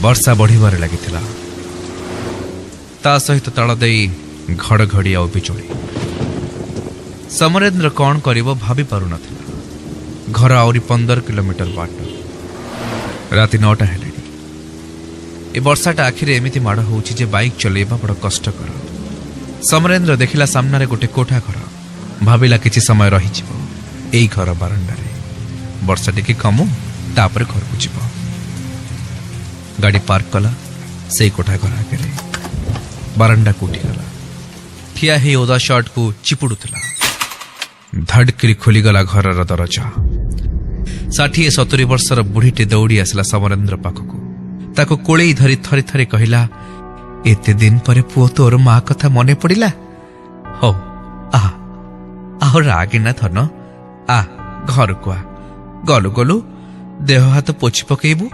वर्षा बढ़िबारे लागिथिला। ता सहित ताल देई घड़घड़ी आ बिजुली। समरेन्द्र कौन करिवो भाभी पारु नथिला। घर आउरी 15 किलोमीटर बाट। राति 9टा हेले। ए वर्षाटा आखिरे एमिति माड़ होउछि जे बाइक चलेबा बड़ कष्टकर। समरेन्द्र देखिला सामने रे गोटे कोठा घर। भाविला किछि समय रही जिवो एई घर बारंडा रे। वर्षा टिके कमु तापर घर को जिवो। गाड़ी पार्क कला सेई कोठा घर आगे रे। बारंडा कोठी गला। ठिया हे ओदा शर्ट को चिपुडुथला। धड़किरी खोली गला घरर दरजा। 60-70 वर्षर बुढ़ीटे दौड़ी आसला समरेन्द्र पाखकू। ताको कोळेई धरी थरी थरी कहिला, एते दिन परे पुओ तोर मां कथा मने पड़िला। हो आ रागिना थन आ घर को आ। गलु गलु देह हाथ पोछि पकेइबु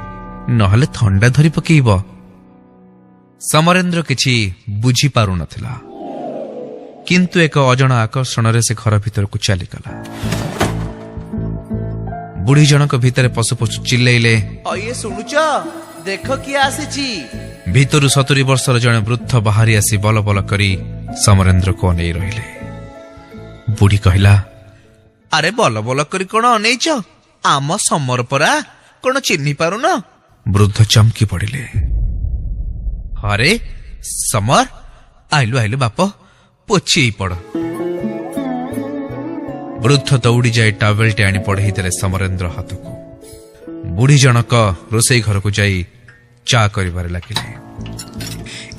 नहले थंडा धरी पकेइब। समरेन्द्र किछि बुझी पारु नथिला। किंतु एक अजणा आकर्षण रे से घर भीतर को चली गला। बुढ़ी जनक भीतर पशु पशु चिल्लैले, अये सुनुच देख किए आसीची। भीतरु 70 वर्षर जने वृद्ध बाहरी आसी बल बल करी समरेन्द्र को अनै रहिले। बुढ़ी कहिला, अरे बल बल करी कोन अनैच? आम समर परा कोन चिन्हि पारु न? वृद्ध चमकी पड़िले। अरे समर आइलु आइलु बाप पोछि पड़। वृद्ध दौड़ी जाए टावेलटे आनी पढ़ई देले समरेन्द्र हाथ को। बुढ़ी जनक रोसई घर को जाई चा करिबारे लागिले।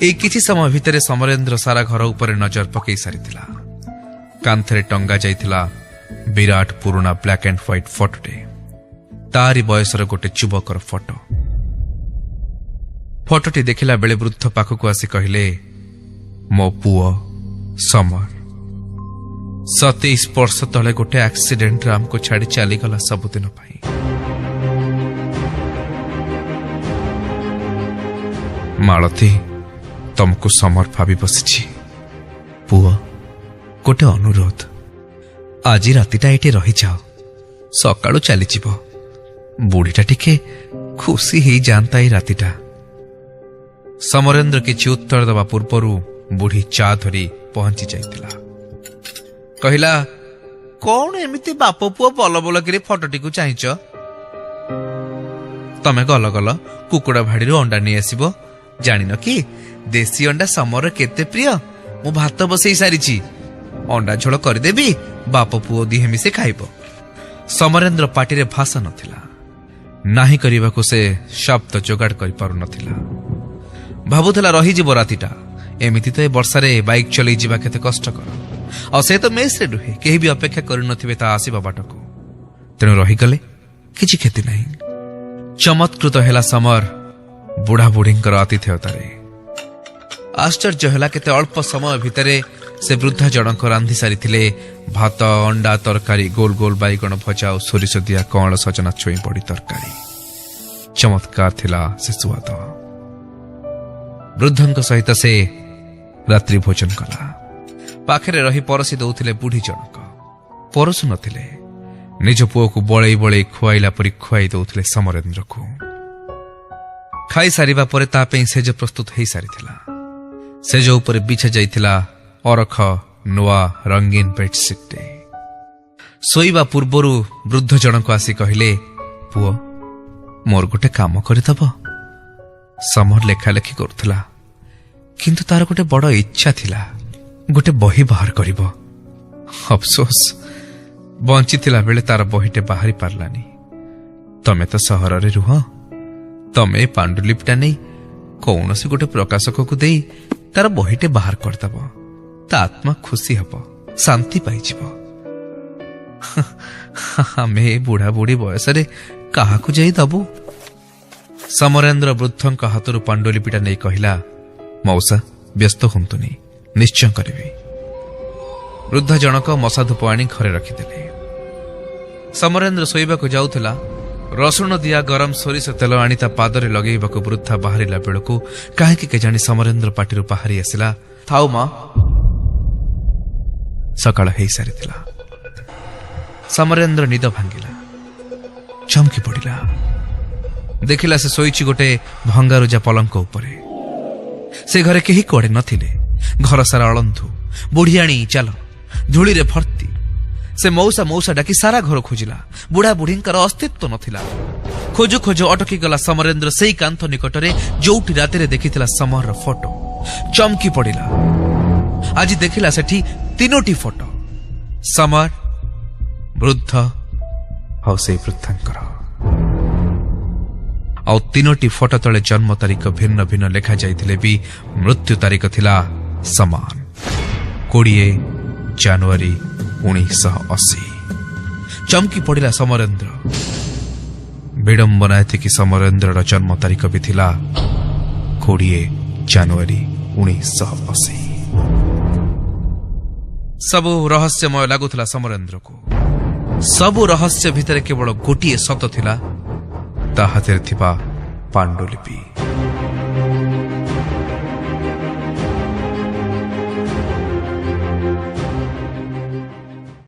ए किछि समय भितरे समरेन्द्र सारा घर ऊपर नजर पकई सारिथिला। कांथरे टंगा जाइथिला विराट पुराना ब्लैक एंड व्हाइट फोटोटे। तारी बयसर गोटे चुबकर फोटो। फोटोटी देखिला बेले वृद्ध पाखकू आसी कहिले, मो पुओ समर 27 वर्ष तले गोटे एक्सीडेंट रे हमको छाड़ी चली गला सबुदिन पाई। मालती तुमको समर भाभी बसिछि। पुओ गोटे अनुरोध, आज रातिटा एटे रही जाओ, सकाळु चली जीव। बुढ़ीटा टिके खुशी ही जानता ही रातिटा। समरेन्द्र किछि उत्तर दबा पूर्वरु बुढ़ी चा धरी पहुंची जाइतिला। कहिला, कौन एमिति बाप पुओ बल बल करी फोटोटी को चाहिच? तमे गल गल कुकुड़ा भाड़ी अंडा नहीं आसीबो। जानिन कि देसी अंडा समर केते प्रिय। मु भात बसई सारिछि, अंडा झोल करदेबी, बाप पुओ दिहे मिसे खाइबो। समरेन्द्र पाटी रे भाषा नथिला। नाही करिबाको से शब्द जोगाड़ करि पारु नथिला। भाबुथला रही जीव रातिटा। एमिति तो ए वर्षारे बाइक चलई जीवा केते कष्टकर। और से तो मेस रे रुहे, केही भी अपेक्षा करि नथिबे ता आसीबा बाटको। तेनु रही गले किछि खेती नाही। चमत्कृत हेला समर बुढ़ा बुढ़ींकर आतिथेयतारे। आश्चर्य हेला केते अल्प समय भितरे से वृद्धा जनक रांधि सारिथिले भात, अंडा तरकारी, गोल गोल बैगण भजा और सोरिष दिया कौल सजना छुई पड़ी तरकारी। चमत्कार थिला से सुआद। वृद्धंक सहित से रात्रि भोजन कला। पाखरे रही परसी दौथिले बुढ़ी जनक। परसु नथिले, निज पुओ को बळई बळई खुआइला परि खुआई दौथिले समरेन्द्र को। खाई सारिबा परे ता पेई सेज प्रस्तुत हेई सारिथिला। सेज ऊपर बिछा जाइथिला अरख नुआ रंगीन बेडशीट। शोइबा पूर्वरु वृद्ध जनक आसी कहिले, पुओ मोर गोटे काम करदब। समर लेखा लेखि करुथला, किंतु तार गोटे बड़ इच्छा थिला गोटे बही बाहर करिब। अफसोस बंची थिला बेले तार बहीटे बाहरी पारलानी। तमे तो सहर रे रुह, तमे पांडुलिपटा नहीं कौनसी गोटे प्रकाशक को देई तार बहीटे बाहर करदब। ता आत्मा खुशी हब, शांति पाइजिब। आमे बुढ़ा बुढ़ी बयस क्या जाई दबु? समरेन्द्र वृद्धंक हाथरू पांडुलिपिटा नहीं कहिला, मौसा व्यस्त हुंतुनी, निश्चय करिबी। वृद्ध जनक मशा धूप आनी घरे रखिदेले। समरेन्द्र शोइबा को जाउथला। रसुण दिया गरम सोरिष तेल आनी ता पादरे लगेइबाकू वृद्धा बाहरिला बेलकू काहेकि केजाणी समरेन्द्र पाटिरू बाहरी आसिला, थाउ मां। सकाळ हेई सारिथिला। समरेन्द्र निद भांगिला, चमकी पड़िला। ଦେଖିଲା ସେ ଶୋଇଛି ଗୋଟେ ଭଙ୍ଗାରୁଜା ପଲଙ୍କ ଉପରେ। ସେ ଘରେ କେହି କୁଆଡେ ନଥିଲେ। ଘର ସାରା ଅଳନ୍ଧୁ, ବୁଢିଆଣୀ ଚାଲ, ଧୂଳିରେ ଭର୍ତ୍ତି। ସେ ମଉସା ମଉସା ଡାକି ସାରା ଘର ଖୋଜିଲା। ବୁଢା ବୁଢୀଙ୍କର ଅସ୍ତିତ୍ୱ ନଥିଲା। ଖୋଜୁ ଖୋଜୁ ଅଟକିଗଲା ସମରେନ୍ଦ୍ର ସେଇ କାନ୍ଥ ନିକଟରେ ଯୋଉଠି ରାତିରେ ଦେଖିଥିଲା ସମରର ଫଟୋ। ଚମକି ପଡିଲା। ଆଜି ଦେଖିଲା ସେଠି 3ଟି ଫଟୋ, ସମର, ବୃଦ୍ଧ ଆଉ ସେଇ ବୃଦ୍ଧାଙ୍କର। ଆଉ 3ଟି ଫଟୋ ତଳେ ଜନ୍ମ ତାରିଖ ଭିନ୍ନ ଭିନ୍ନ ଲେଖାଯାଇଥିଲେ ବି ମୃତ୍ୟୁ ତାରିଖ ଥିଲା ସମାନ, 20 ଜାନୁଆରୀ 1980। ଚମକି ପଡିଲା ସମରେନ୍ଦ୍ର। ବିଡମ୍ବନା ଏତିକି, ସମରେନ୍ଦ୍ରର ଜନ୍ମ ତାରିଖ ବି ଥିଲା 20 ଜାନୁଆରୀ 1980। ସବୁ ରହସ୍ୟମୟ ଲାଗୁଥିଲା ସମରେନ୍ଦ୍ରକୁ। ସବୁ ରହସ୍ୟ ଭିତରେ କେବଳ ଗୋଟିଏ ସତ ଥିଲା, ତା ହାତରେ ଥିବା ପାଣ୍ଡୁଲିପି।